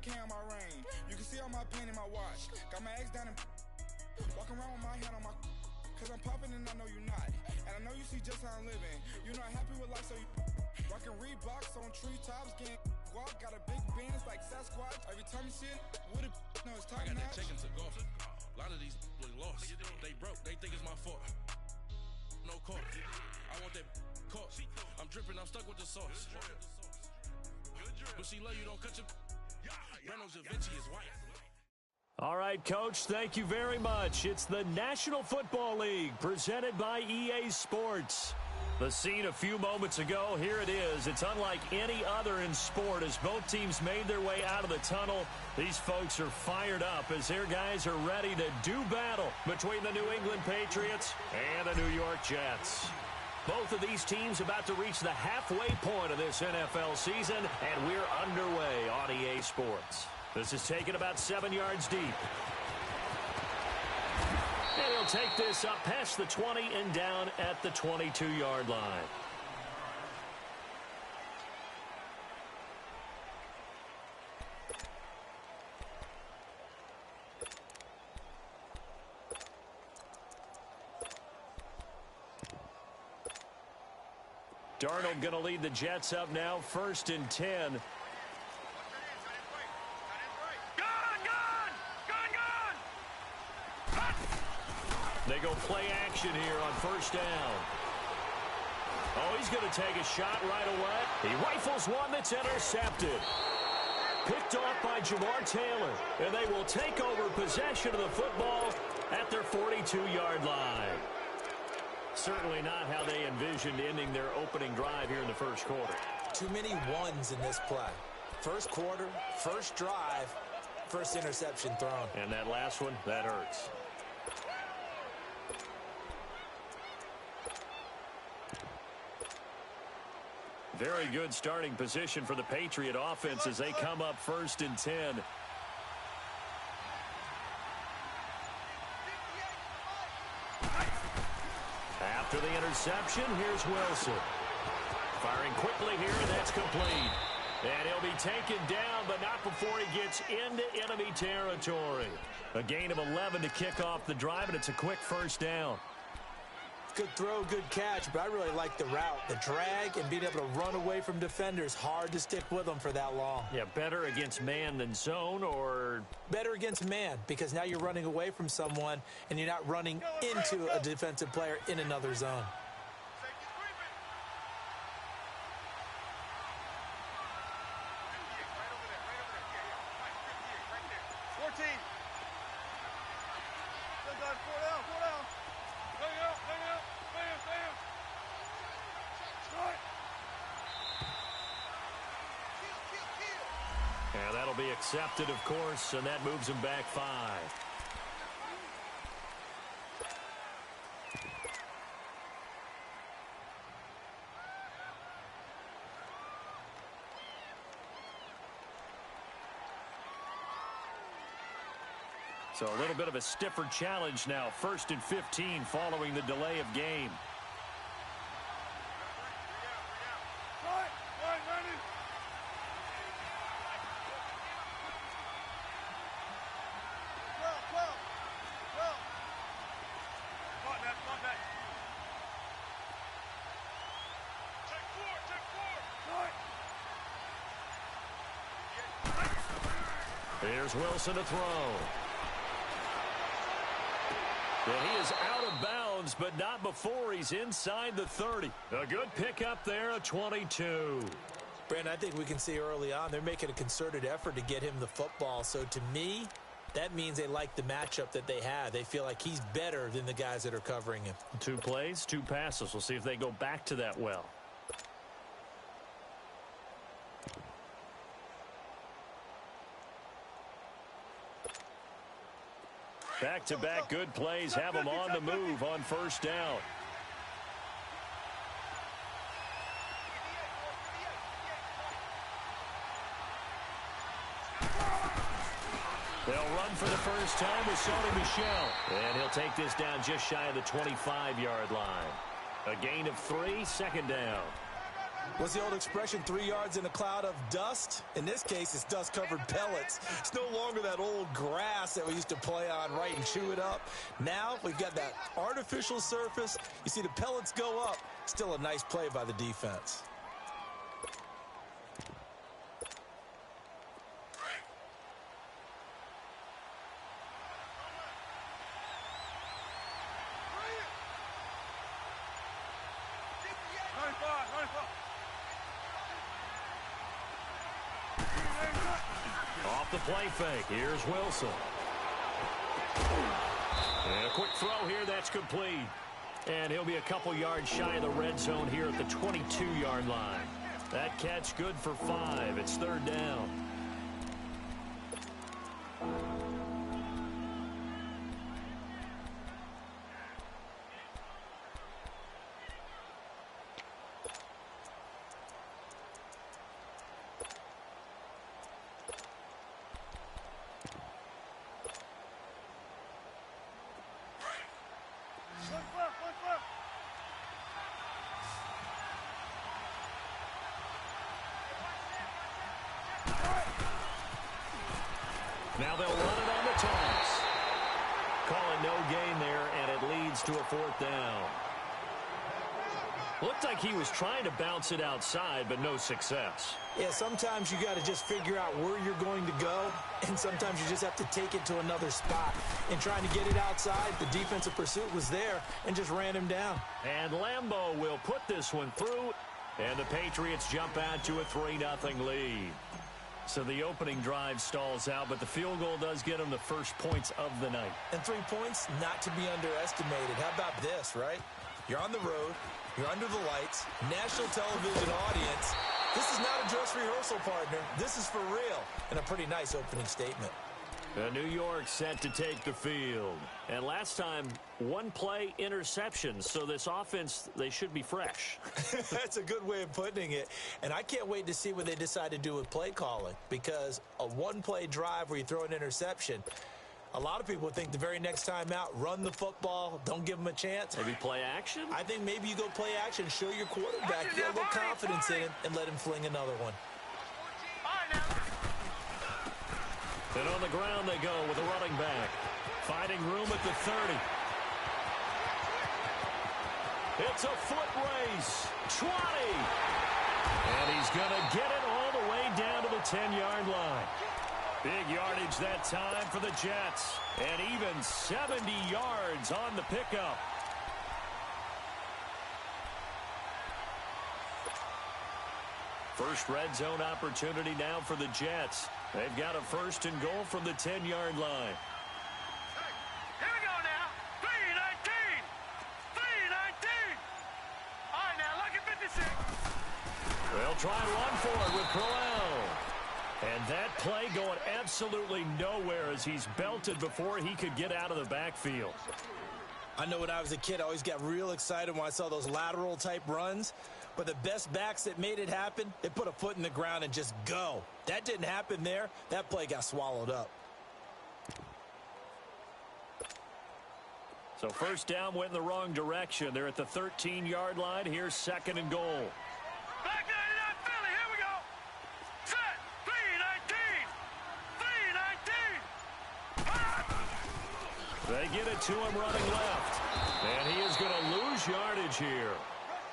can on my reign. You can see all my pain in my watch. Got my ex down and walking around with my hand on my, cause I'm popping and I know you're not. And I know you see just how I'm living. You're not happy with life, so you rockin' Reeboks on treetops, getting guap. Got a big Benz like Sasquatch. Every time you see it, with it, no, it's top notch. I got that chicken to golf. A lot of these really lost. They broke, they think it's my fault. No court. I want that court. I'm dripping, I'm stuck with the sauce. But she love you, don't cut your. Reynolds Da Vinci is white. All right, Coach, thank you very much. It's the National Football League presented by EA Sports. The scene a few moments ago, here it is. It's unlike any other in sport as both teams made their way out of the tunnel. These folks are fired up as their guys are ready to do battle between the New England Patriots and the New York Jets. Both of these teams about to reach the halfway point of this NFL season, and we're underway on EA Sports. This is taken about 7 yards deep. And he'll take this up past the 20 and down at the 22-yard line. Darnold going to lead the Jets up now, 1st and 10. They go play action here on 1st down. Oh, he's going to take a shot right away. He rifles one that's intercepted. Picked off by Jamar Taylor. And they will take over possession of the football at their 42-yard line. Certainly not how they envisioned ending their opening drive here in the first quarter. Too many ones in this play. First quarter, first drive, first interception thrown. And that last one, that hurts. Very good starting position for the Patriot offense as they come up 1st and 10. After the interception, here's Wilson. Firing quickly here, and that's complete. And he'll be taken down, but not before he gets into enemy territory. A gain of 11 to kick off the drive, and it's a quick 1st down. Good throw, good catch, but I really like the route. The drag and being able to run away from defenders. Hard to stick with them for that long. Yeah, better against man than zone, or? Better against man, because now you're running away from someone and you're not running into a defensive player in another zone. And that'll be accepted, of course, and that moves him back 5. So a little bit of a stiffer challenge now. 1st and 15 following the delay of game. Here's Wilson to throw. And he is out of bounds, but not before he's inside the 30. A good pickup there, a 22. Brandon, I think we can see early on they're making a concerted effort to get him the football. So to me, that means they like the matchup that they have. They feel like he's better than the guys that are covering him. 2 plays, 2 passes. We'll see if they go back to that well. Back-to-back good plays have them on the move on 1st down. They'll run for the first time with Sony Michel. And he'll take this down just shy of the 25-yard line. A gain of 3, 2nd down. What's the old expression, 3 yards in a cloud of dust? In this case, it's dust-covered pellets. It's no longer that old grass that we used to play on, right, and chew it up. Now we've got that artificial surface. You see the pellets go up. Still a nice play by the defense. Off the play fake. Here's Wilson. And a quick throw here. That's complete. And he'll be a couple yards shy of the red zone here at the 22-yard line. That catch good for 5. It's 3rd down. Now they'll run it on the toss. Call it no gain there, and it leads to a 4th down. Looked like he was trying to bounce it outside, but no success. Yeah, sometimes you got to just figure out where you're going to go, and sometimes you just have to take it to another spot. And trying to get it outside, the defensive pursuit was there and just ran him down. And Lambeau will put this one through, and the Patriots jump out to a 3-0 lead. So the opening drive stalls out, but the field goal does get them the first points of the night. And 3 points, not to be underestimated. How about this, right? You're on the road. You're under the lights. National television audience. This is not a dress rehearsal, partner. This is for real. And a pretty nice opening statement. New York set to take the field. And last time, 1 play interception. So this offense, they should be fresh. That's a good way of putting it. And I can't wait to see what they decide to do with play calling. Because a 1-play drive where you throw an interception, a lot of people think the very next time out, run the football, don't give them a chance. Maybe play action? I think maybe you go play action, show your quarterback, get a little confidence in him, and let him fling another one. And on the ground they go with a running back. Finding room at the 30. It's a foot race. 20. And he's going to get it all the way down to the 10-yard line. Big yardage that time for the Jets. And even 70 yards on the pickup. First red zone opportunity now for the Jets. They've got a 1st and goal from the 10-yard line. Here we go now. 3-19. 3-19. All right, now, lucky 56. They'll try and run for it with Crowell. And that play going absolutely nowhere as he's belted before he could get out of the backfield. I know when I was a kid, I always got real excited when I saw those lateral-type runs. But the best backs that made it happen, they put a foot in the ground and just go. That didn't happen there. That play got swallowed up. So first down went in the wrong direction. They're at the 13-yard line. Here's 2nd and goal. Back 99 Philly. Here we go. Set. 3-19. 3-19. They get it to him running left. And he is going to lose yardage here.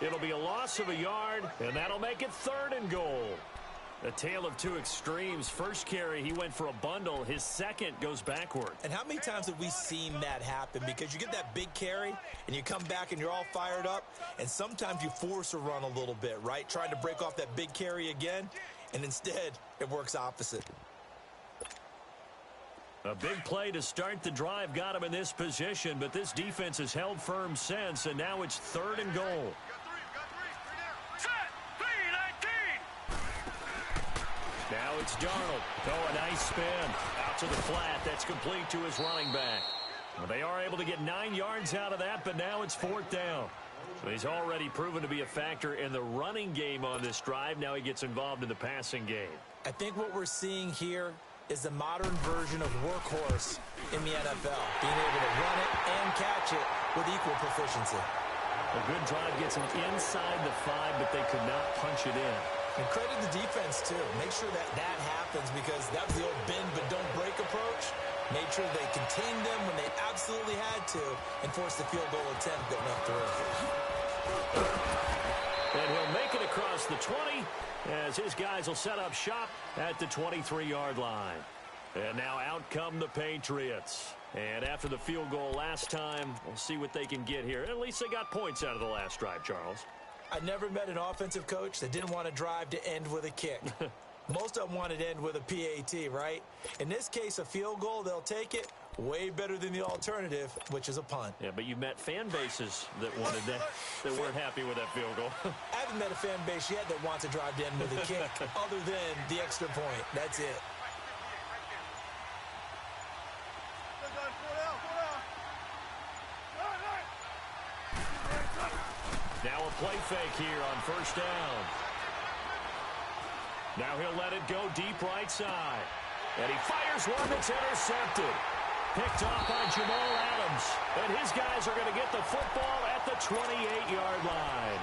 It'll be a loss of a yard, and that'll make it 3rd and goal. A tale of two extremes. First carry, he went for a bundle. His second goes backward. And how many times have we seen that happen? Because you get that big carry, and you come back, and you're all fired up, and sometimes you force a run a little bit, right? Trying to break off that big carry again, and instead, it works opposite. A big play to start the drive got him in this position, but this defense has held firm since, and now it's 3rd and goal. Now it's Darnold. Oh, a nice spin. Out to the flat. That's complete to his running back. Well, they are able to get 9 yards out of that, but now it's 4th down. But he's already proven to be a factor in the running game on this drive. Now he gets involved in the passing game. I think what we're seeing here is the modern version of workhorse in the NFL. Being able to run it and catch it with equal proficiency. A good drive gets them inside the 5, but they could not punch it in. And credit the defense, too. Make sure that happens because that was the old bend but don't break approach. Made sure they contained them when they absolutely had to and forced the field goal attempt that went through. And he'll make it across the 20 as his guys will set up shop at the 23-yard line. And now out come the Patriots. And after the field goal last time, we'll see what they can get here. At least they got points out of the last drive, Charles. I never met an offensive coach that didn't want to drive to end with a kick. Most of them wanted to end with a PAT, right? In this case, a field goal, they'll take it. Way better than the alternative, which is a punt. Yeah, but you've met fan bases that wanted that weren't happy with that field goal. I haven't met a fan base yet that wants to drive to end with a kick other than the extra point. That's it. Now a play fake here on first down. Now he'll let it go deep right side. And he fires one that's intercepted. Picked off by Jamal Adams. And his guys are going to get the football at the 28-yard line.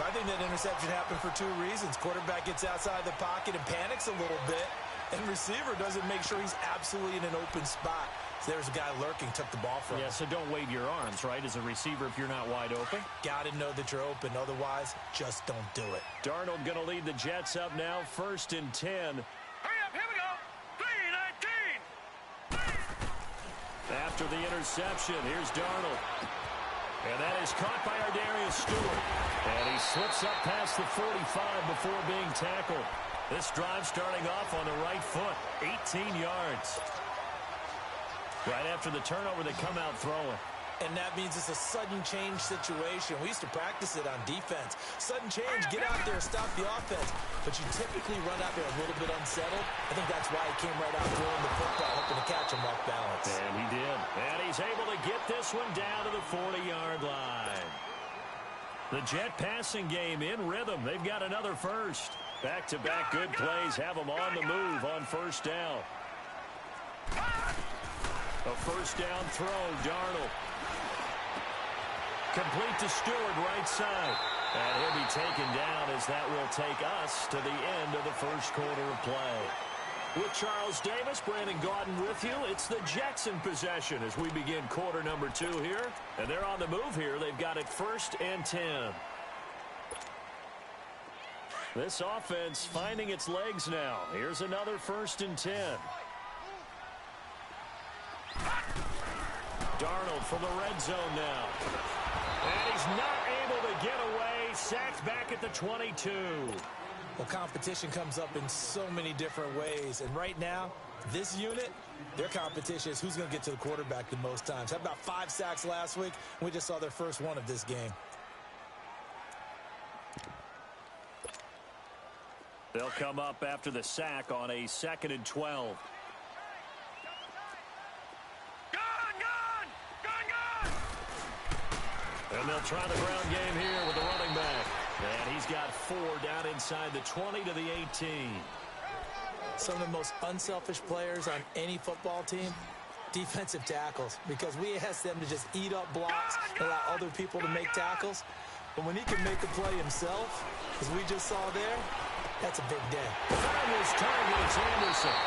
I think that interception happened for 2 reasons. Quarterback gets outside the pocket and panics a little bit. And receiver doesn't make sure he's absolutely in an open spot. So there's a guy lurking, took the ball from him. Yeah, so don't wave your arms, right, as a receiver if you're not wide open. Got to know that you're open. Otherwise, just don't do it. Darnold going to lead the Jets up now, 1st and 10. Hurry up, here we go. 3-19. After the interception, here's Darnold. And that is caught by Ardarius Stewart. And he slips up past the 45 before being tackled. This drive starting off on the right foot, 18 yards. Right after the turnover, they come out throwing. And that means it's a sudden change situation. We used to practice it on defense. Sudden change, get out there, stop the offense. But you typically run out there a little bit unsettled. I think that's why he came right out throwing the football, hoping to catch him off balance. And he did. And he's able to get this one down to the 40-yard line. The Jet passing game in rhythm. They've got another first. Back-to-back good plays have them on the move on first down. A first down throw, Darnold. Complete to Stewart, right side. And he'll be taken down as that will take us to the end of the first quarter of play. With Charles Davis, Brandon Gaudin with you. It's the Jets in possession as we begin quarter number 2 here. And they're on the move here. They've got it 1st and 10. This offense finding its legs now. Here's another 1st and 10. Darnold from the red zone now. And he's not able to get away. Sacked back at the 22. Well, competition comes up in so many different ways. And right now, this unit, their competition is who's going to get to the quarterback the most times. Had about 5 sacks last week. We just saw their first one of this game. They'll come up after the sack on a 2nd and 12. And they'll try the ground game here with the running back. And he's got 4 down inside the 20 to the 18. Some of the most unselfish players on any football team, defensive tackles, because we ask them to just eat up blocks, allow other people to make tackles. But when he can make a play himself, as we just saw there, that's a big day. Found his target, it's Anderson.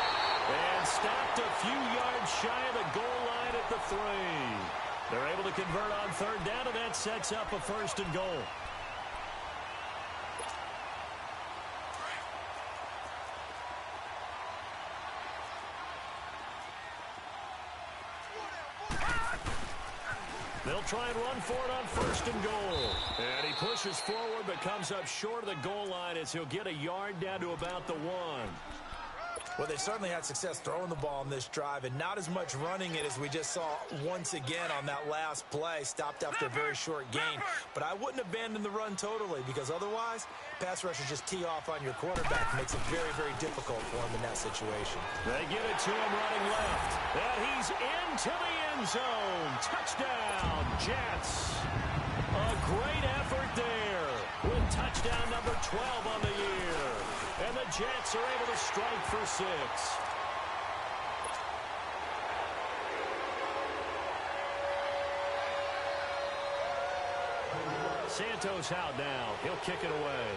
And stopped a few yards shy of the goal line at the 3. They're able to convert on 3rd down, and that sets up a 1st and goal. They'll try and run for it on 1st and goal. And he pushes forward but comes up short of the goal line as he'll get a yard down to about the 1. Well, they certainly had success throwing the ball on this drive and not as much running it as we just saw once again on that last play. Stopped after a very short gain. But I wouldn't abandon the run totally because otherwise, pass rushers just tee off on your quarterback. Makes it very, very difficult for him in that situation. They get it to him running left. And he's into the end zone. Touchdown, Jets. A great effort there with touchdown number 12 on the year. And the Jets are able to strike for 6. Santos out now. He'll kick it away.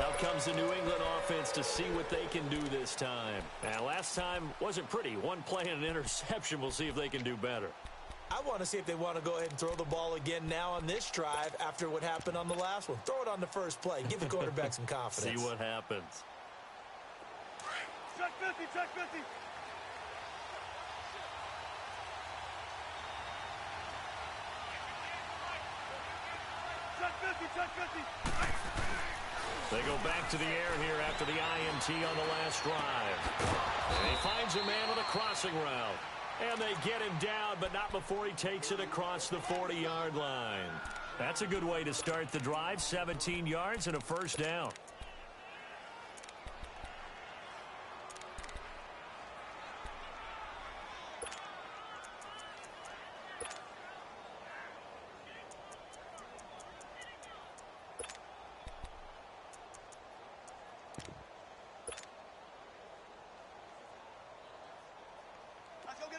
Out comes the New England offense to see what they can do this time. Now, last time wasn't pretty. One play and an interception. We'll see if they can do better. I want to see if they want to go ahead and throw the ball again now on this drive after what happened on the last one. Throw it on the first play. Give the quarterback some confidence. See what happens. Check 50, check 50. Check 50, check 50. They go back to the air here after the INT on the last drive. And he finds a man on a crossing route. And they get him down, but not before he takes it across the 40-yard line. That's a good way to start the drive. 17 yards and a first down.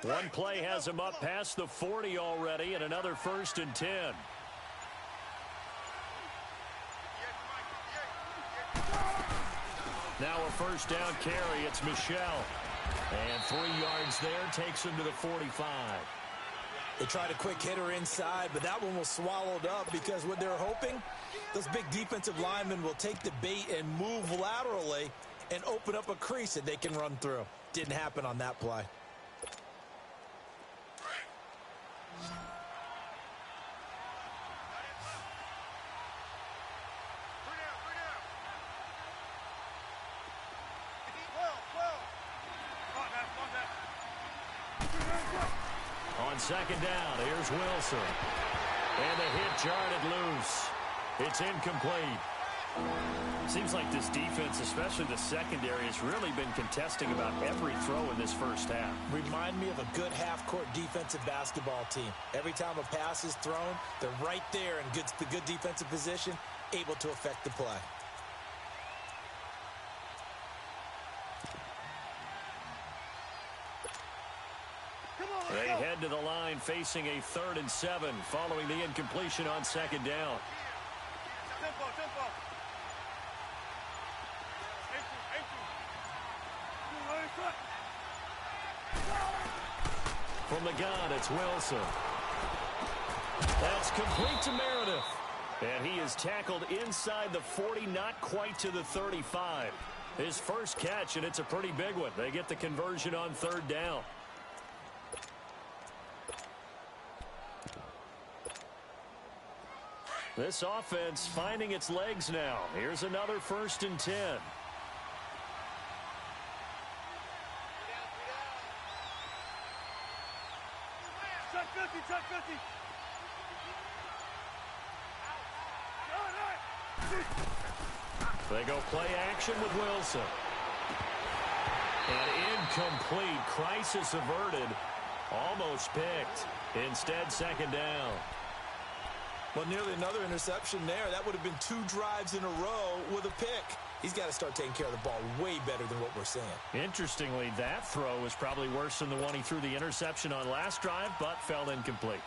One play has him up past the 40 already, and another 1st and 10. Now a first down carry. It's Michelle. And 3 yards there takes him to the 45. They tried a quick hitter inside, but that one was swallowed up because what they're hoping, those big defensive linemen will take the bait and move laterally and open up a crease that they can run through. Didn't happen on that play. On second down, here's Wilson. And the hit jarred loose. It's incomplete. Seems like this defense, especially the secondary, has really been contesting about every throw in this first half. Remind me of a good half-court defensive basketball team. Every time a pass is thrown, they're right there in the good defensive position, able to affect the play. They head to the line facing a 3rd and 7 following the incompletion on second down. Tempo, tempo. From the gun, it's Wilson. That's complete to Meredith. And he is tackled inside the 40, not quite to the 35. His first catch, and it's a pretty big one. They get the conversion on 3rd down. This offense finding its legs now. Here's another 1st and 10. Check 50, check 50. They go play action with Wilson. And incomplete. Crisis averted. Almost picked. Instead, second down. Well, nearly another interception there. That would have been 2 drives in a row with a pick. He's got to start taking care of the ball way better than what we're seeing. Interestingly, that throw was probably worse than the one he threw the interception on last drive, but fell incomplete.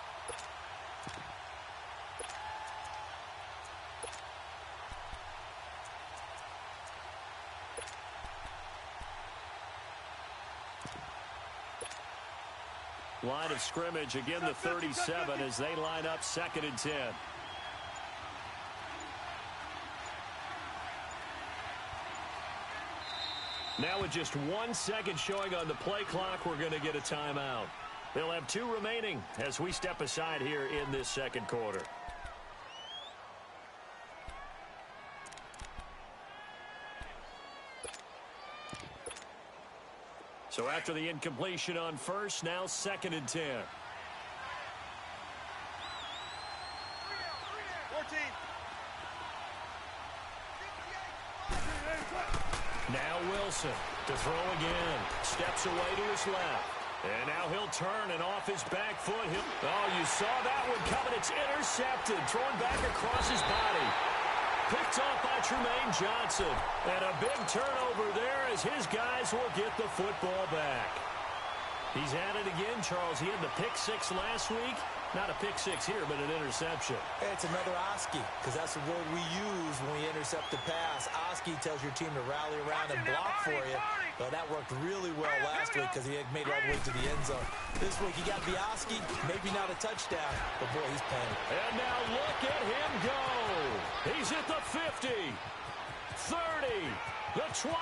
Line of scrimmage, again the 37 as they line up 2nd and 10. Now with just 1 second showing on the play clock, we're going to get a timeout. They'll have 2 remaining as we step aside here in this second quarter. So after the incompletion on first, now 2nd and 10. 14. Now Wilson to throw again. Steps away to his left. And now he'll turn and off his back foot. Oh, you saw that one coming. It's intercepted. Thrown back across his body. Picked off by Tremaine Johnson. And a big turnover there as his guys will get the football back. He's at it again, Charles. He had the pick six last week. Not a pick six here, but an interception. Hey, it's another Oski, because that's the word we use when we intercept the pass. Oski tells your team to rally around and block for you. Well, that worked really well last week because he had made it all the way to the end zone. This week, he got the Oski, maybe not a touchdown, but boy, he's panicked. And now look at him go. He's at the 50, 30, the 20,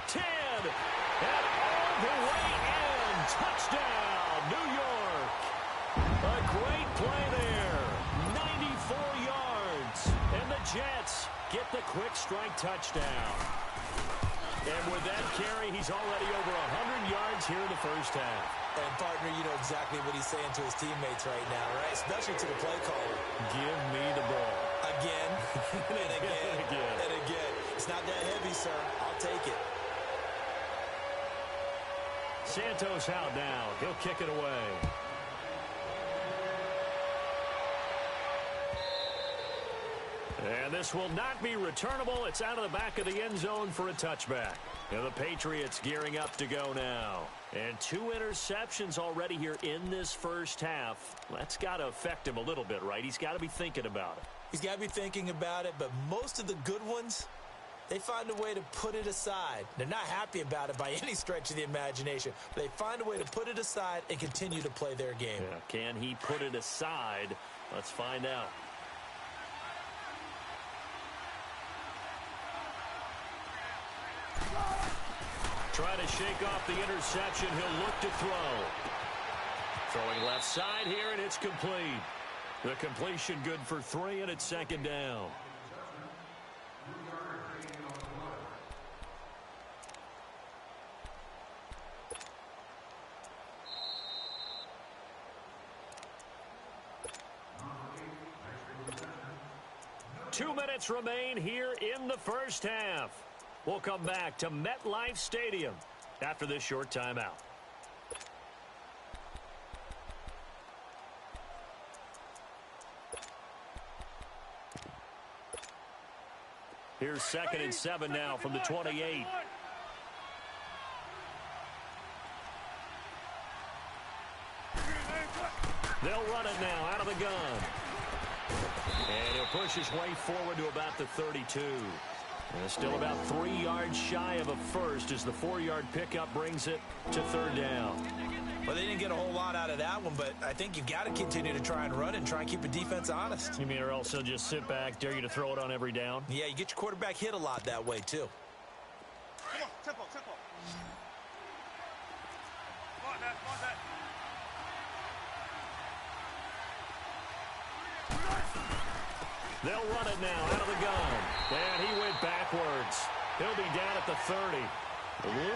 10, and all the way in. Touchdown, New York. A great play there. 94 yards. And the Jets get the quick strike touchdown. And with that carry, he's already over 100 yards here in the first half. And, partner, you know exactly what he's saying to his teammates right now, right? Especially to the play caller. Give me the ball. Again, and again, and again. It's not that heavy, sir. I'll take it. Santos out now. He'll kick it away. And this will not be returnable. It's out of the back of the end zone for a touchback. And the Patriots gearing up to go now. And 2 interceptions already here in this first half. That's got to affect him a little bit, right? He's got to be thinking about it. He's got to be thinking about it, but most of the good ones, they find a way to put it aside. They're not happy about it by any stretch of the imagination. But they find a way to put it aside and continue to play their game. Yeah, can he put it aside? Let's find out. Trying to shake off the interception. He'll look to throw. Throwing left side here, and it's complete. The completion good for 3, and it's second down. Two minutes remain here in the first half. We'll come back to MetLife Stadium after this short timeout. Here's 2nd and 7 now from the 28. They'll run it now out of the gun. And he'll push his way forward to about the 32. And still about 3 yards shy of a first as the 4-yard pickup brings it to 3rd down. Well, they didn't get a whole lot out of that one, but I think you've got to continue to try and run and try and keep the defense honest. You mean or else they'll just sit back, dare you to throw it on every down? Yeah, you get your quarterback hit a lot that way, too. Come on, tempo, tempo. Come on, Matt, come on, Matt. They'll run it now out of the gun. And he went backwards. He'll be down at the 30.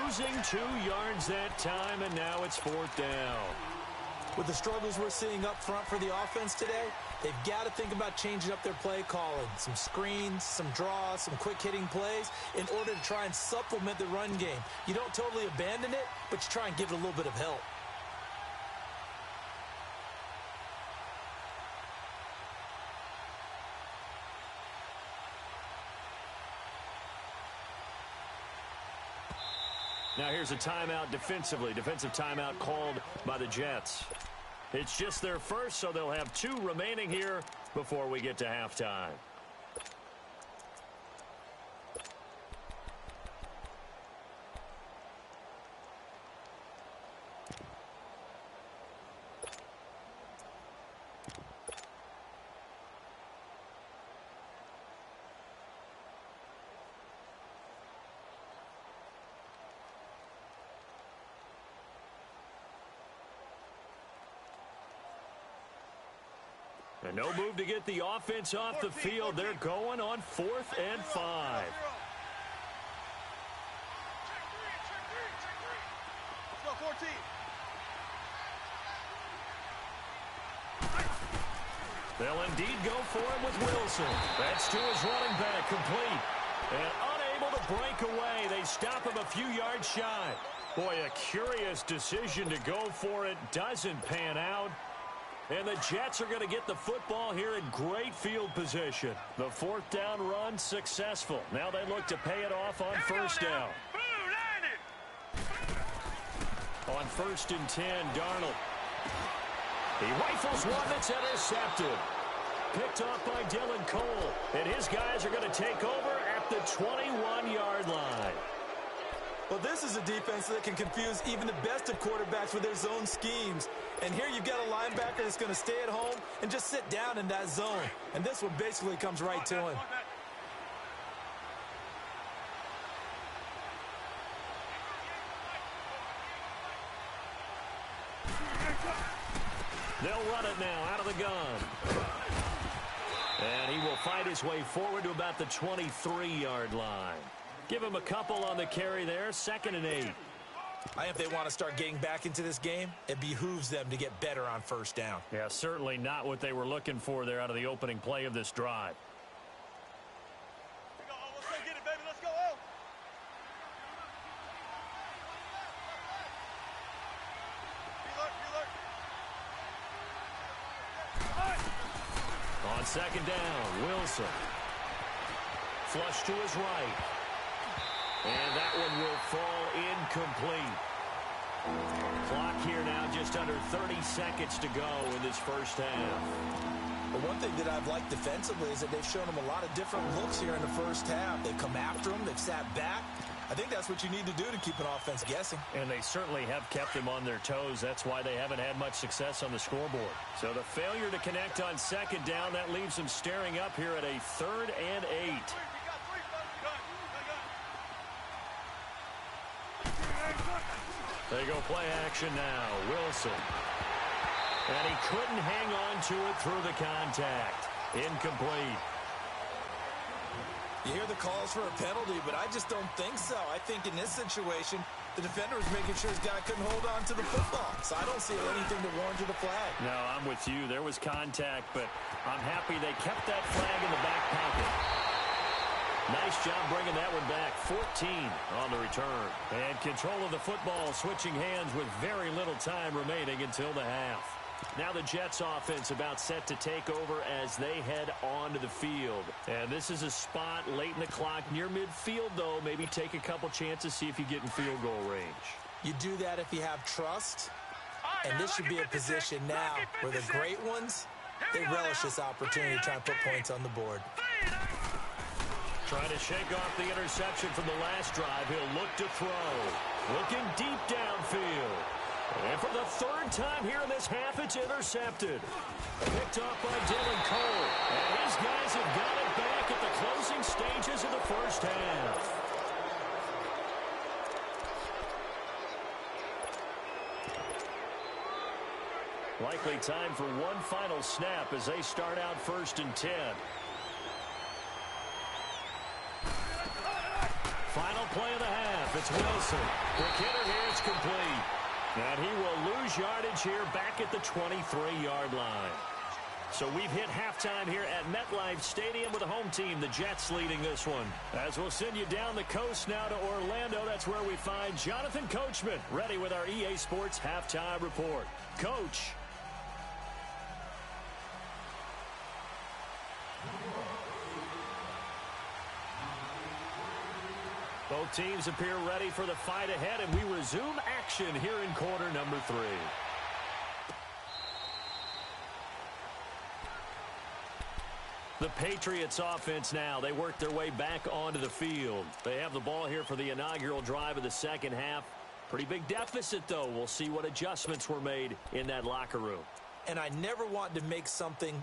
Losing 2 yards that time, and now it's 4th down. With the struggles we're seeing up front for the offense today, they've got to think about changing up their play calling. Some screens, some draws, some quick-hitting plays in order to try and supplement the run game. You don't totally abandon it, but you try and give it a little bit of help. Now here's a timeout defensively. Defensive timeout called by the Jets. It's just their first, so they'll have 2 remaining here before we get to halftime. And no move to get the offense off the field. They're going on 4th and 5. Let's go, 14. They'll indeed go for him with Wilson. That's to his running back, complete. And unable to break away. They stop him a few yards shy. Boy, a curious decision to go for it. Doesn't pan out. And the Jets are going to get the football here in great field position. The fourth down run successful. Now they look to pay it off on first down. On 1st and 10, Darnold. He rifles one that's intercepted. Picked off by Dylan Cole. And his guys are going to take over at the 21-yard line. Well, this is a defense that can confuse even the best of quarterbacks with their zone schemes. And here you've got a linebacker that's going to stay at home and just sit down in that zone. And this one basically comes right to him. They'll run it now out of the gun. And he will fight his way forward to about the 23-yard line. Give him a couple on the carry there, 2nd and 8. If they want to start getting back into this game, it behooves them to get better on first down. Yeah, certainly not what they were looking for there out of the opening play of this drive. Let's go get it, baby. Let's go. On 2nd down, Wilson. Flush to his right. And that one will fall incomplete. Clock here now just under 30 seconds to go in this first half. But one thing that I've liked defensively is that they've shown them a lot of different looks here in the first half. They've come after them. They've sat back. I think that's what you need to do to keep an offense guessing. And they certainly have kept them on their toes. That's why they haven't had much success on the scoreboard. So the failure to connect on 2nd down, that leaves them staring up here at a 3rd and 8. They go play action now. Wilson. And he couldn't hang on to it through the contact. Incomplete. You hear the calls for a penalty, but I just don't think so. I think in this situation, the defender was making sure his guy couldn't hold on to the football. So I don't see anything that warranted a flag. No, I'm with you. There was contact, but I'm happy they kept that flag in the back pocket. Nice job bringing that one back. 14 on the return. And control of the football switching hands with very little time remaining until the half. Now the Jets offense about set to take over as they head onto the field. And this is a spot late in the clock near midfield, though. Maybe take a couple chances, see if you get in field goal range. You do that if you have trust. And this should be a position now where the great ones, they relish this opportunity to try and put points on the board. Trying to shake off the interception from the last drive. He'll look to throw. Looking deep downfield. And for the 3rd time here in this half, it's intercepted. Picked off by Dylan Cole. And his guys have got it back at the closing stages of the first half. Likely time for one final snap as they start out 1st and 10. Final play of the half. It's Wilson. The hitter here is complete. And he will lose yardage here back at the 23-yard line. So we've hit halftime here at MetLife Stadium with the home team, the Jets, leading this one. As we'll send you down the coast now to Orlando, that's where we find Jonathan Coachman, ready with our EA Sports halftime report. Coach. Both teams appear ready for the fight ahead, and we resume action here in quarter number 3. The Patriots offense now. They work their way back onto the field. They have the ball here for the inaugural drive of the second half. Pretty big deficit, though. We'll see what adjustments were made in that locker room. And I never want to make something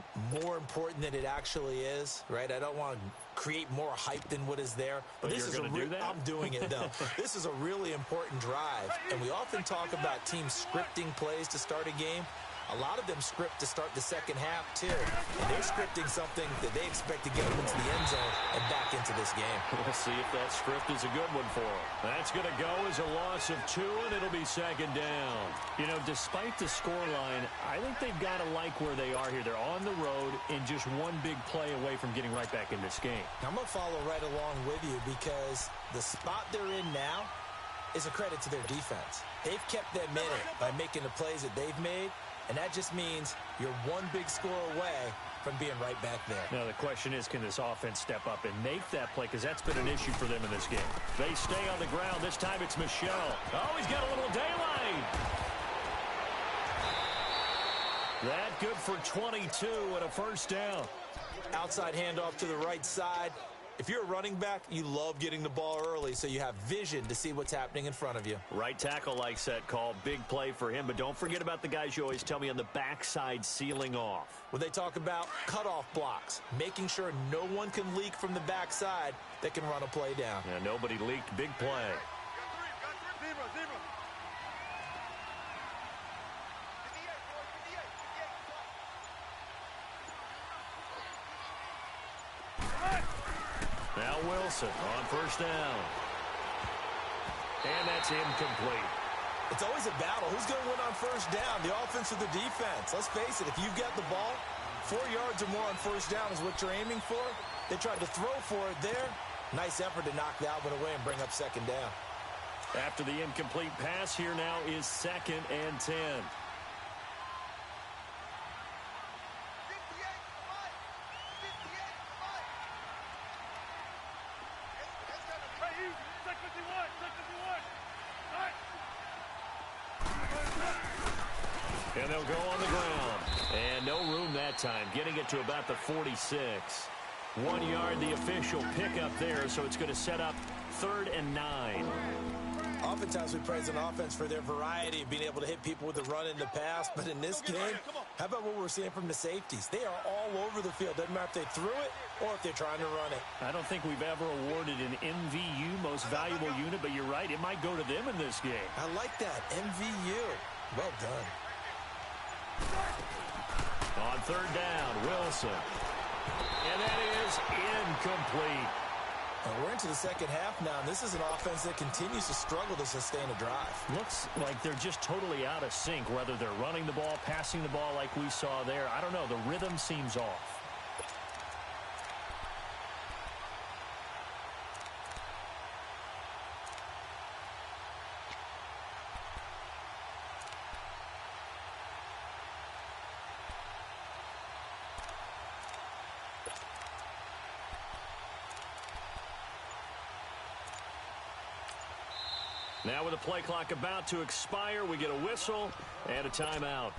more important than it actually is, right? I don't want to create more hype than what is there. But this is do that? I'm doing it, though. This is a really important drive. And we often talk about teams scripting plays to start a game. A lot of them script to start the second half, too. And they're scripting something that they expect to get them into the end zone and back into this game. We'll see if that script is a good one for them. That's going to go as a loss of 2, and it'll be second down. You know, despite the scoreline, I think they've got to like where they are here. They're on the road and just one big play away from getting right back in this game. I'm going to follow right along with you because the spot they're in now is a credit to their defense. They've kept them in it by making the plays that they've made. and that just means you're one big score away from being right back there. Now, the question is, can this offense step up and make that play? Because that's been an issue for them in this game. They stay on the ground. This time it's Michelle. Oh, he's got a little daylight. That good for 22 and a first down. Outside handoff to the right side. If you're a running back, you love getting the ball early so you have vision to see what's happening in front of you. Right tackle likes that call. Big play for him. But don't forget about the guys you always tell me on the backside sealing off. When they talk about cutoff blocks, making sure no one can leak from the backside that can run a play down. Yeah, nobody leaked. Big play. Now Wilson on first down. And that's incomplete. It's always a battle. Who's going to win on first down, the offense or the defense? Let's face it, if you've got the ball, 4 yards or more on first down is what you're aiming for. They tried to throw for it there. Nice effort to knock that one away and bring up second down. After the incomplete pass, here now is 2nd and 10. And they'll go on the ground. And no room that time, getting it to about the 46. 1 yard, the official pickup there, so it's going to set up 3rd and 9. Oftentimes we praise an offense for their variety of being able to hit people with the run and the pass, but in this game, how about what we're seeing from the safeties? They are all over the field. Doesn't matter if they threw it or if they're trying to run it. I don't think we've ever awarded an MVU, most valuable unit, but you're right, it might go to them in this game. I like that, MVU. Well done. On 3rd down, Wilson. And that is incomplete. And we're into the second half now, and this is an offense that continues to struggle to sustain a drive. Looks like they're just totally out of sync, whether they're running the ball, passing the ball like we saw there. I don't know. The rhythm seems off. Now with the play clock about to expire, we get a whistle and a timeout.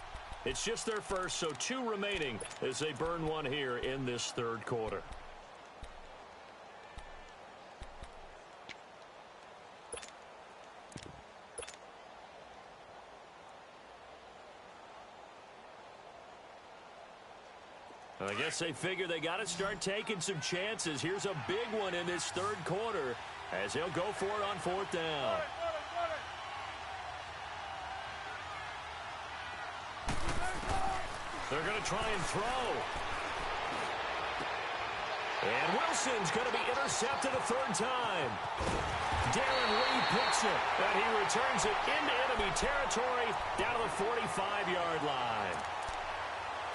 It's just their first, so 2 remaining as they burn one here in this 3rd quarter. I guess they figure they got to start taking some chances. Here's a big one in this 3rd quarter as they'll go for it on 4th down. They're going to try and throw. And Wilson's going to be intercepted a 3rd time. Darren Lee picks it, and he returns it into enemy territory down to the 45-yard line.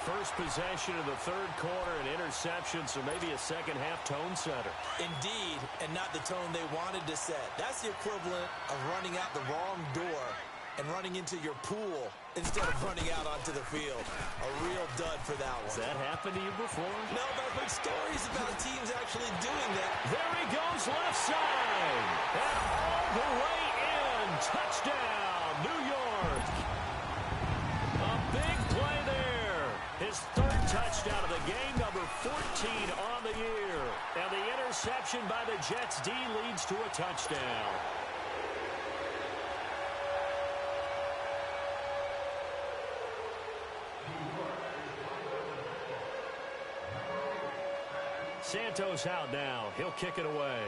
First possession of the 3rd quarter, an interception, so maybe a second-half tone setter. Indeed, and not the tone they wanted to set. That's the equivalent of running out the wrong door and running into your pool instead of running out onto the field. A real dud for that one. Has that happened to you before? No, but I've heard stories about teams actually doing that. There he goes, left side. And all the way in. Touchdown, New York. A big play there. His 3rd touchdown of the game, number 14 on the year. And the interception by the Jets D leads to a touchdown. Santos out now. He'll kick it away.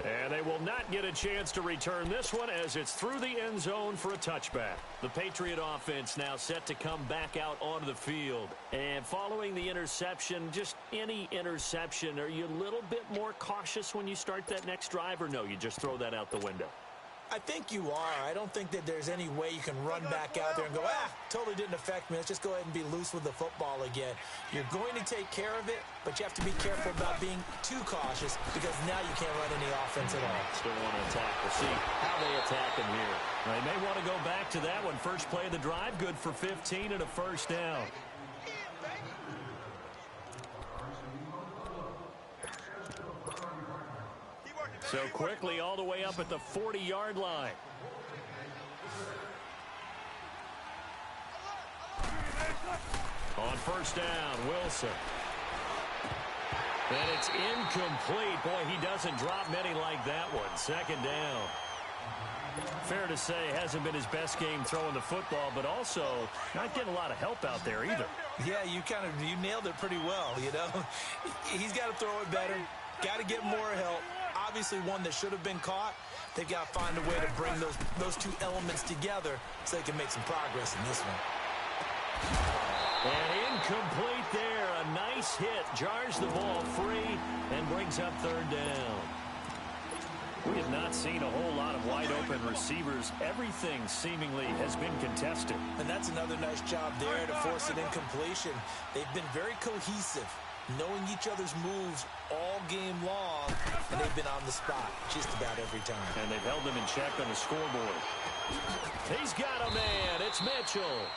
And they will not get a chance to return this one as it's through the end zone for a touchback. The Patriot offense now set to come back out onto the field. And following the interception, just any interception, are you a little bit more cautious when you start that next drive, or no, you just throw that out the window? I think you are. I don't think that there's any way you can run back out there and go, totally didn't affect me. Let's just go ahead and be loose with the football again. You're going to take care of it, but you have to be careful about being too cautious because now you can't run any offense at all. Still want to attack. We'll see how they attack him here. They may want to go back to that one. First play of the drive, good for 15 and a first down. So quickly all the way up at the 40-yard line. On first down, Wilson. And it's incomplete. Boy, he doesn't drop many like that one. Second down. Fair to say, hasn't been his best game throwing the football, but also not getting a lot of help out there either. Yeah, you nailed it pretty well, you know. He's got to throw it better. Got to get more help. Obviously one that should have been caught. They've got to find a way to bring those two elements together so they can make some progress in this one. And incomplete there. A nice hit. Jars the ball free and brings up third down. We have not seen a whole lot of wide-open receivers. Everything seemingly has been contested. And that's another nice job there to force an incompletion. They've been very cohesive, knowing each other's moves all game long, and they've been on the spot just about every time. And they've held them in check on the scoreboard. He's got a man. It's Mitchell.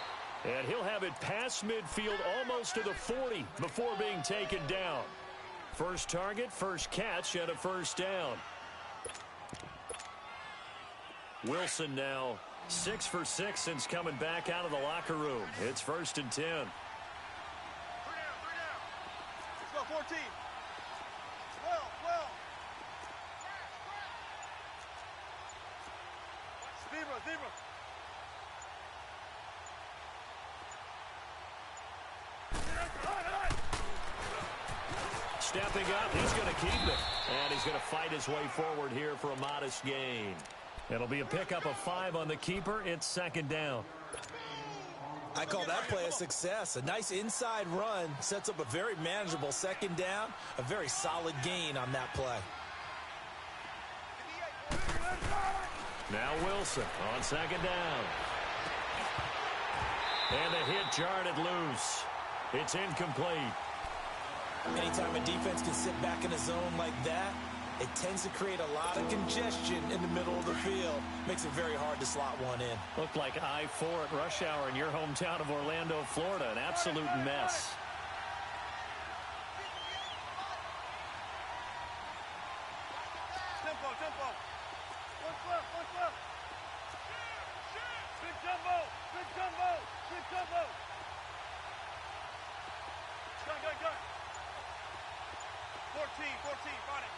And he'll have it past midfield almost to the 40 before being taken down. First target, first catch, and a first down. Wilson now 6 for 6 since coming back out of the locker room. It's 1st and 10. 3 down. Let's go, 14. 12. Zebra. Stepping up, he's going to keep it. And he's going to fight his way forward here for a modest gain. It'll be a pickup of 5 on the keeper. It's 2nd down. I call that play a success. A nice inside run sets up a very manageable 2nd down. A very solid gain on that play. Now Wilson on 2nd down. And the hit jarred it loose. It's incomplete. Anytime a defense can sit back in a zone like that, it tends to create a lot of congestion in the middle of the field. Makes it very hard to slot one in. Looked like I-4 at rush hour in your hometown of Orlando, Florida. An absolute mess. Tempo. One flip. Big jumbo. Gun. 14, find it.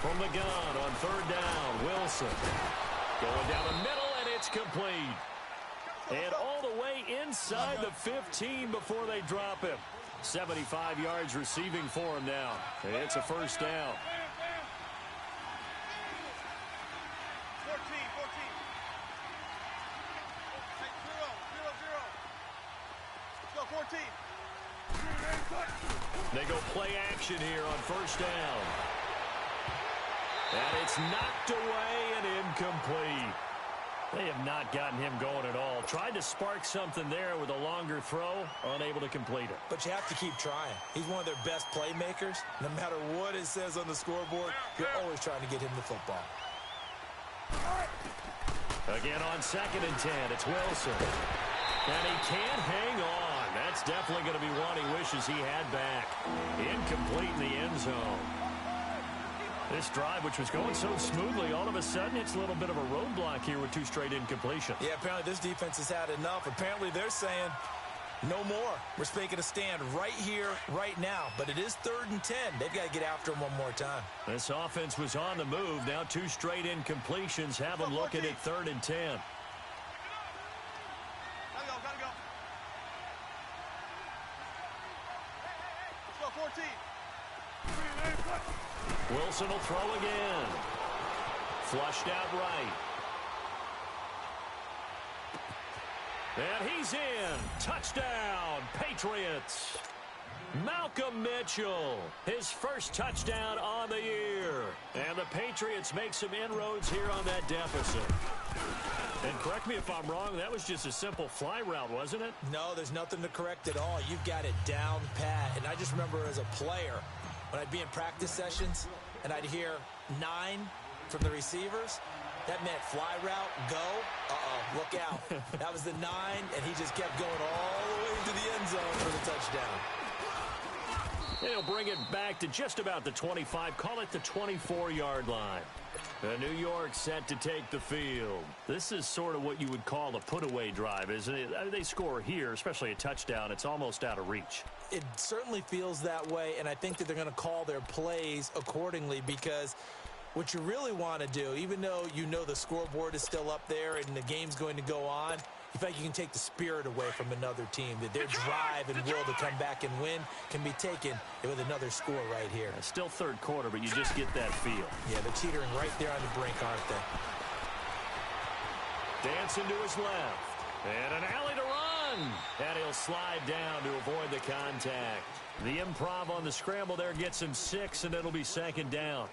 From the gun on 3rd down, Wilson. Going down the middle, and it's complete. And all the way inside the 15 before they drop him. 75 yards receiving for him now. It's a first down. 14. 0. Let's go, 14. They go play action here on first down. And it's knocked away and incomplete. They have not gotten him going at all. Tried to spark something there with a longer throw, unable to complete it. But you have to keep trying. He's one of their best playmakers. No matter what it says on the scoreboard, you're always trying to get him the football. Again on 2nd and 10, it's Wilson. And he can't hang on. That's definitely going to be one he wishes he had back. Incomplete in the end zone. This drive, which was going so smoothly, all of a sudden it's a little bit of a roadblock here with 2 straight incompletions. Yeah, apparently this defense has had enough. Apparently they're saying, no more. We're making a stand right here, right now. But it is 3rd and 10. They've got to get after him one more time. This offense was on the move. Now 2 straight incompletions have them looking at 3rd and 10. Gotta go. Let's go, 14. Wilson will throw again. Flushed out right. And he's in. Touchdown, Patriots. Malcolm Mitchell, his first touchdown on the year. And the Patriots make some inroads here on that deficit. And correct me if I'm wrong, that was just a simple fly route, wasn't it? No, there's nothing to correct at all. You've got it down pat. And I just remember as a player, when I'd be in practice sessions and I'd hear 9 from the receivers, that meant fly route, go, look out. That was the 9, and he just kept going all the way into the end zone for the touchdown. He'll bring it back to just about the 25, call it the 24-yard line. New York set to take the field. This is sort of what you would call a put-away drive, isn't it? They score here, especially a touchdown. It's almost out of reach. It certainly feels that way, and I think that they're going to call their plays accordingly because what you really want to do, even though you know the scoreboard is still up there and the game's going to go on, you feel like you can take the spirit away from another team, that their drive and will to come back and win can be taken with another score right here. It's still third quarter, but you just get that feel. Yeah, they're teetering right there on the brink, aren't they? Dancing to his left. And an alley to run. And he'll slide down to avoid the contact. The improv on the scramble there gets him 6, and it'll be second down.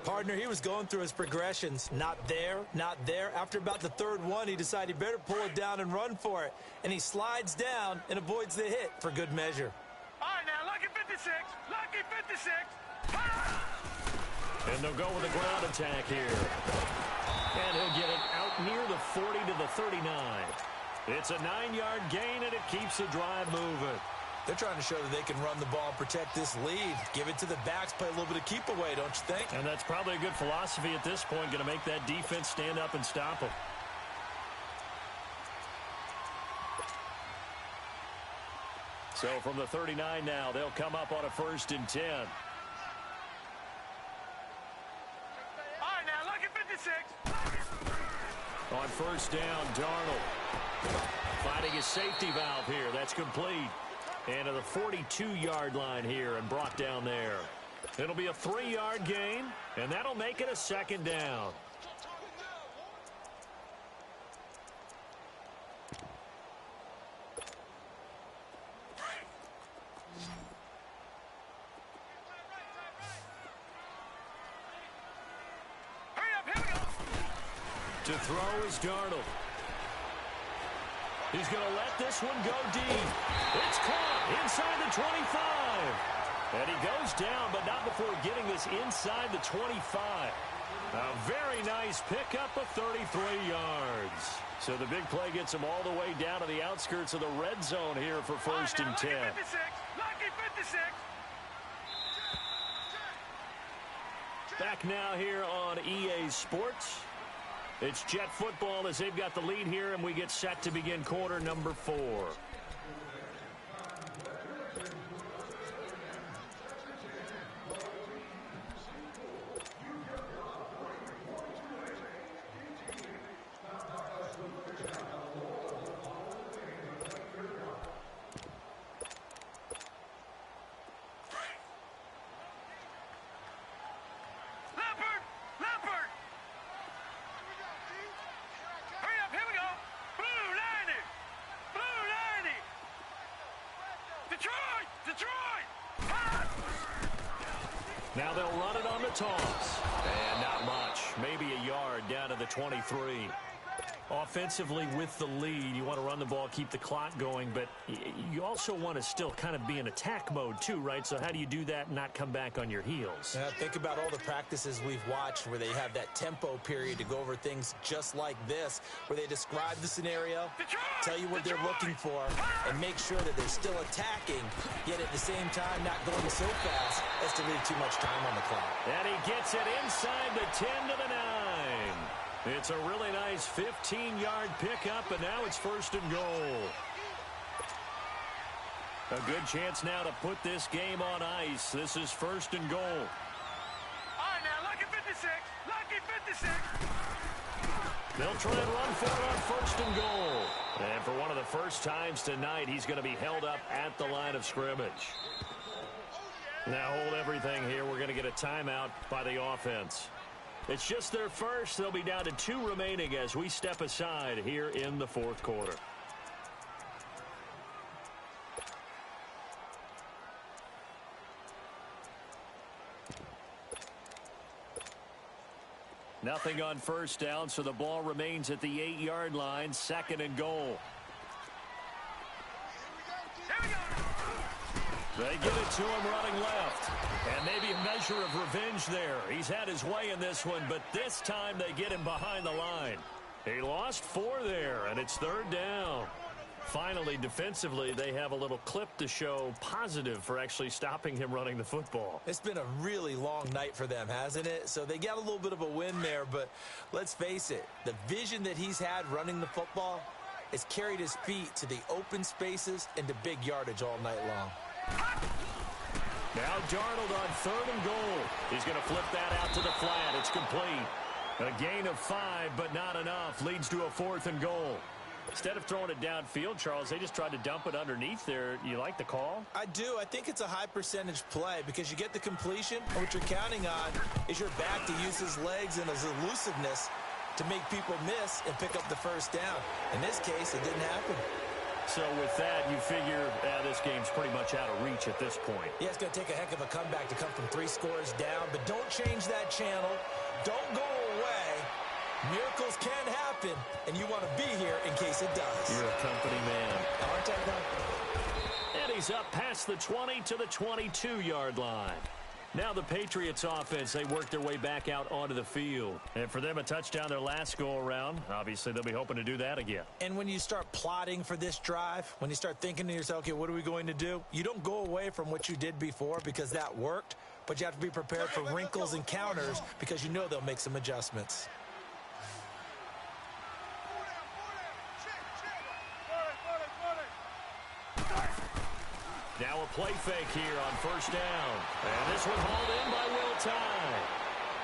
Partner, he was going through his progressions. Not there, not there. After about the third one, he decided he better pull it down and run for it. And he slides down and avoids the hit for good measure. All right, now, lucky 56. Lucky 56. And they'll go with a ground attack here. And he'll get it out near the 40 to the 39. It's a 9-yard gain, and it keeps the drive moving. They're trying to show that they can run the ball and protect this lead. Give it to the backs, play a little bit of keep away, don't you think? And that's probably a good philosophy at this point, going to make that defense stand up and stop them. So from the 39 now, they'll come up on a 1st and 10. All right, now, lucky 56. On 1st down, Darnold finding his safety valve here. That's complete. And to the 42-yard line here and brought down there. It'll be a 3-yard gain, and that'll make it a 2nd down. Hurry up, here we go. To throw is Darnold. He's going to let this one go deep. It's caught inside the 25. And he goes down, but not before getting this inside the 25. A very nice pickup of 33 yards. So the big play gets him all the way down to the outskirts of the red zone here for 1st and 10. Lucky 56. Lucky 56. Back now here on EA Sports. It's Jet football as they've got the lead here, and we get set to begin quarter number 4. Now they'll run it on the toss. And not much. Maybe a yard down to the 23. Offensively with the lead, you want to run the ball, keep the clock going, but you also want to still kind of be in attack mode too, right? So how do you do that and not come back on your heels? Think about all the practices we've watched where they have that tempo period to go over things just like this, where they describe the scenario, tell you what they're looking for, and make sure that they're still attacking, yet at the same time not going so fast as to leave too much time on the clock. And he gets it inside the 10 to the 9. It's a really nice 15-yard pickup, and now it's 1st and goal. A good chance now to put this game on ice. This is 1st and goal. All right, now, lucky 56. Lucky 56. They'll try and run for it on 1st and goal. And for one of the first times tonight, he's going to be held up at the line of scrimmage. Now hold everything here. We're going to get a timeout by the offense. It's just their first. They'll be down to 2 remaining as we step aside here in the 4th quarter. Nothing on first down, so the ball remains at the 8-yard line, 2nd and goal. They get it to him running left. And maybe a measure of revenge there. He's had his way in this one, but this time they get him behind the line. He lost 4 there, and it's 3rd down. Finally, defensively, they have a little clip to show positive for actually stopping him running the football. It's been a really long night for them, hasn't it? So they got a little bit of a win there, but let's face it, the vision that he's had running the football has carried his feet to the open spaces and to big yardage all night long. Now Darnold on 3rd and goal. He's going to flip that out to the flat. It's complete. A gain of 5, but not enough. Leads to a 4th and goal. Instead of throwing it downfield, Charles, they just tried to dump it underneath there. You like the call? I do. I think it's a high percentage play because you get the completion. And what you're counting on is your back to use his legs and his elusiveness to make people miss and pick up the first down. In this case, it didn't happen. So with that, you figure this game's pretty much out of reach at this point. Yeah, it's going to take a heck of a comeback to come from 3 scores down, but don't change that channel. Don't go away. Miracles can happen, and you want to be here in case it does. You're a company man. Aren't I, though? And he's up past the 20 to the 22-yard line. Now the Patriots offense, they work their way back out onto the field. And for them, a touchdown their last go-around. Obviously, they'll be hoping to do that again. And when you start plotting for this drive, when you start thinking to yourself, okay, what are we going to do? You don't go away from what you did before because that worked, but you have to be prepared for wrinkles and counters because you know they'll make some adjustments. Now a play fake here on first down. And this one hauled in by Will Tye.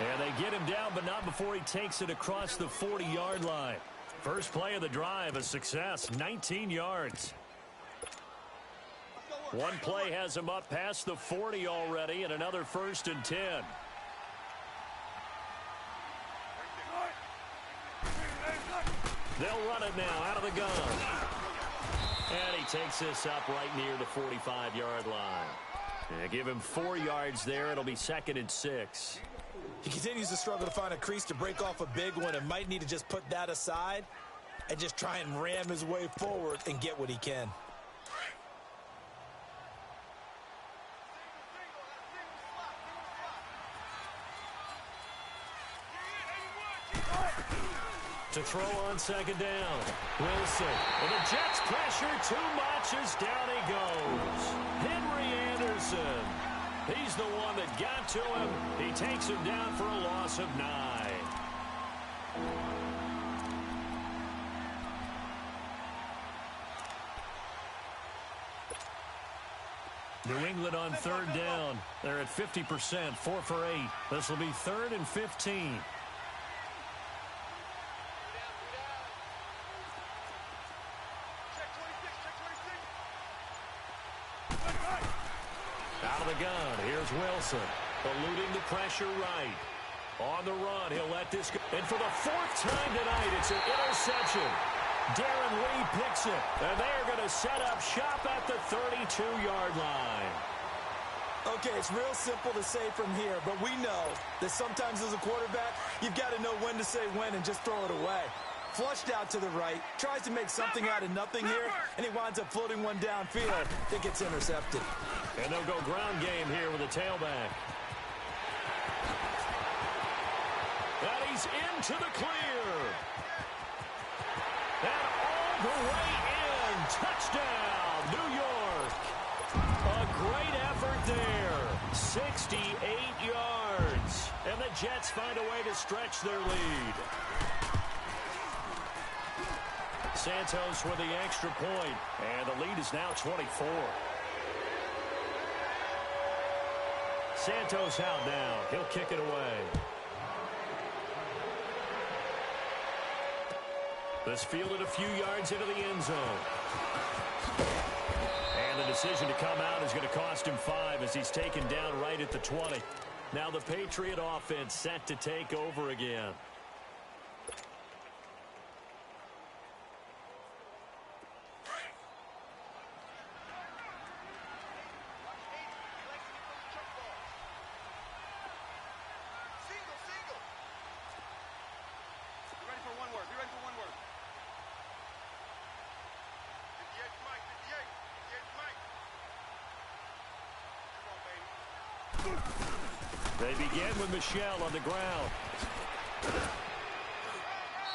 And they get him down, but not before he takes it across the 40-yard line. First play of the drive, a success, 19 yards. One play has him up past the 40 already, and another 1st and 10. They'll run it now out of the gun. And he takes this up right near the 45-yard line. Yeah, give him 4 yards there. It'll be 2nd and 6. He continues to struggle to find a crease to break off a big one and might need to just put that aside and just try and ram his way forward and get what he can. To throw on 2nd down. Wilson. And the Jets pressure too much as down he goes. Henry Anderson. He's the one that got to him. He takes him down for a loss of 9. New England on 3rd down. They're at 50%, 4 for 8. This will be 3rd and 15. Out of the gun, here's Wilson, eluding the pressure right. On the run, he'll let this go. And for the 4th time tonight, it's an interception. Darren Lee picks it, and they're going to set up shop at the 32-yard line. Okay, it's real simple to say from here, but we know that sometimes as a quarterback, you've got to know when to say when and just throw it away. Flushed out to the right, tries to make something out of nothing here, and he winds up floating one downfield that gets intercepted. And they'll go ground game here with a tailback. And he's into the clear. And all the way in. Touchdown, New York. A great effort there. 68 yards. And the Jets find a way to stretch their lead. Santos with the extra point, and the lead is now 24. Santos out now. He'll kick it away. This fielded a few yards into the end zone. And the decision to come out is going to cost him 5 as he's taken down right at the 20. Now the Patriot offense set to take over again. They begin with Michel on the ground.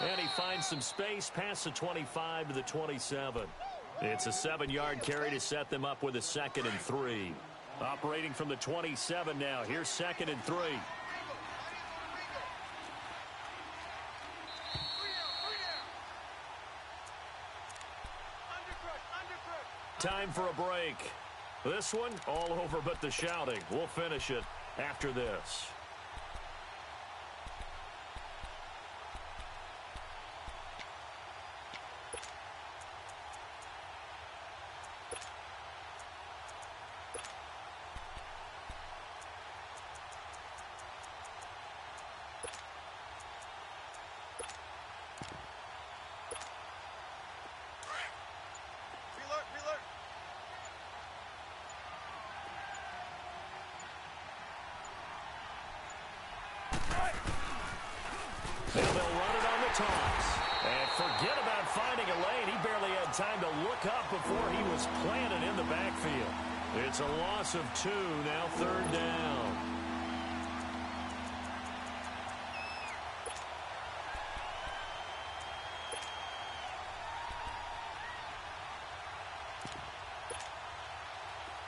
And he finds some space past the 25 to the 27. It's a 7-yard carry to set them up with a 2nd and 3. Operating from the 27 now. Here's 2nd and 3. Time for a break. This one, all over but the shouting. We'll finish it after this. And they'll run it on the toss. And forget about finding a lane. He barely had time to look up before he was planted in the backfield. It's a loss of 2, now 3rd down.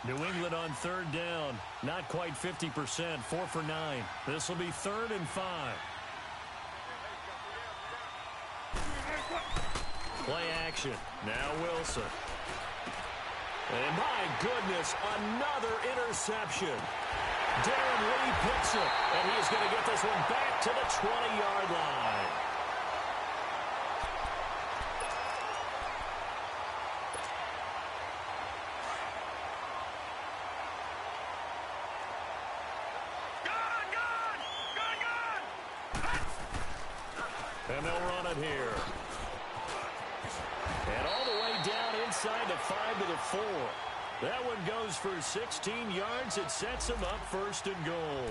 New England on 3rd down. Not quite 50%, 4 for 9. This will be 3rd and 5. Play action. Now Wilson. And my goodness, another interception. Darren Lee picks it, and he's going to get this one back to the 20-yard line. And they'll run it here. And all the way down inside the 5 to the 4. That one goes for 16 yards. It sets him up 1st and goal.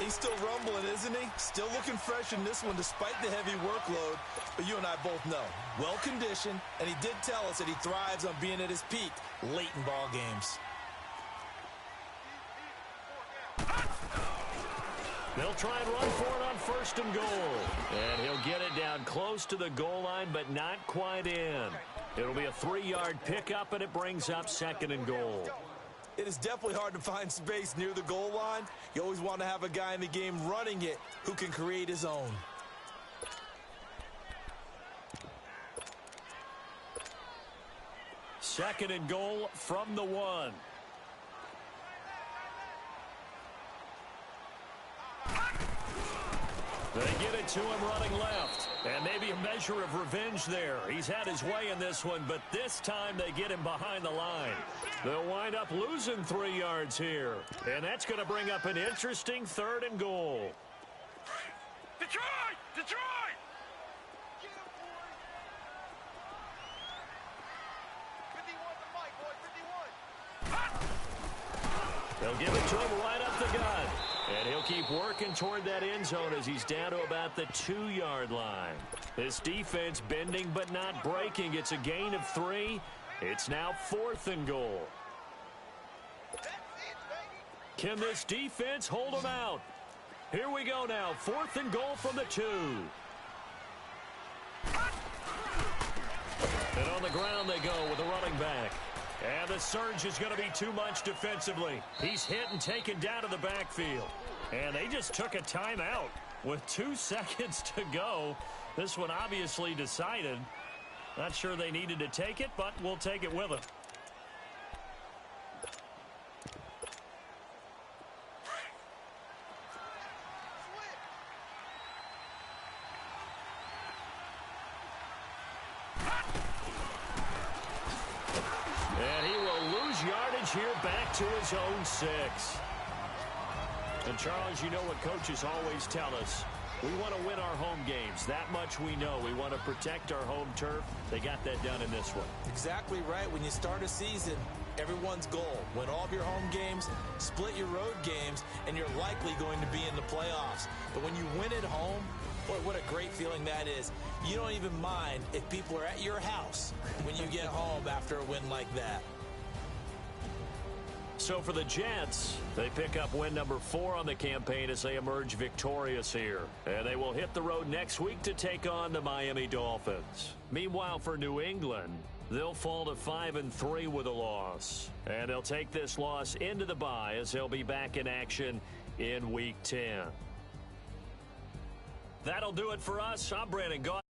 He's still rumbling, isn't he? Still looking fresh in this one despite the heavy workload. But you and I both know, well-conditioned, and he did tell us that he thrives on being at his peak late in ball games. They'll try and run for it on 1st and goal. And he'll get it down close to the goal line, but not quite in. It'll be a 3-yard pickup, and it brings up 2nd and goal. It is definitely hard to find space near the goal line. You always want to have a guy in the game running it who can create his own. Second and goal from the 1. They get it to him running left. And maybe a measure of revenge there. He's had his way in this one, but this time they get him behind the line. They'll wind up losing 3 yards here. And that's going to bring up an interesting 3rd and goal. Detroit! Detroit! They'll give it to him right up the gut. And he'll keep working toward that end zone as he's down to about the 2-yard line. This defense bending but not breaking. It's a gain of 3. It's now 4th and goal. Can this defense hold them out? Here we go now. 4th and goal from the 2. And on the ground they go with the running back. And the surge is going to be too much defensively. He's hit and taken down to the backfield. And they just took a timeout with 2 seconds to go. This one obviously decided. Not sure they needed to take it, but we'll take it with them. And he will lose yardage here back to his own 6. And, Charles, you know what coaches always tell us. We want to win our home games. That much we know. We want to protect our home turf. They got that done in this one. Exactly right. When you start a season, everyone's goal, win all of your home games, split your road games, and you're likely going to be in the playoffs. But when you win at home, boy, what a great feeling that is. You don't even mind if people are at your house when you get home after a win like that. So for the Jets, they pick up win number 4 on the campaign as they emerge victorious here. And they will hit the road next week to take on the Miami Dolphins. Meanwhile, for New England, they'll fall to 5-3 with a loss. And they'll take this loss into the bye as they'll be back in action in Week 10. That'll do it for us. I'm Brandon Gaudin.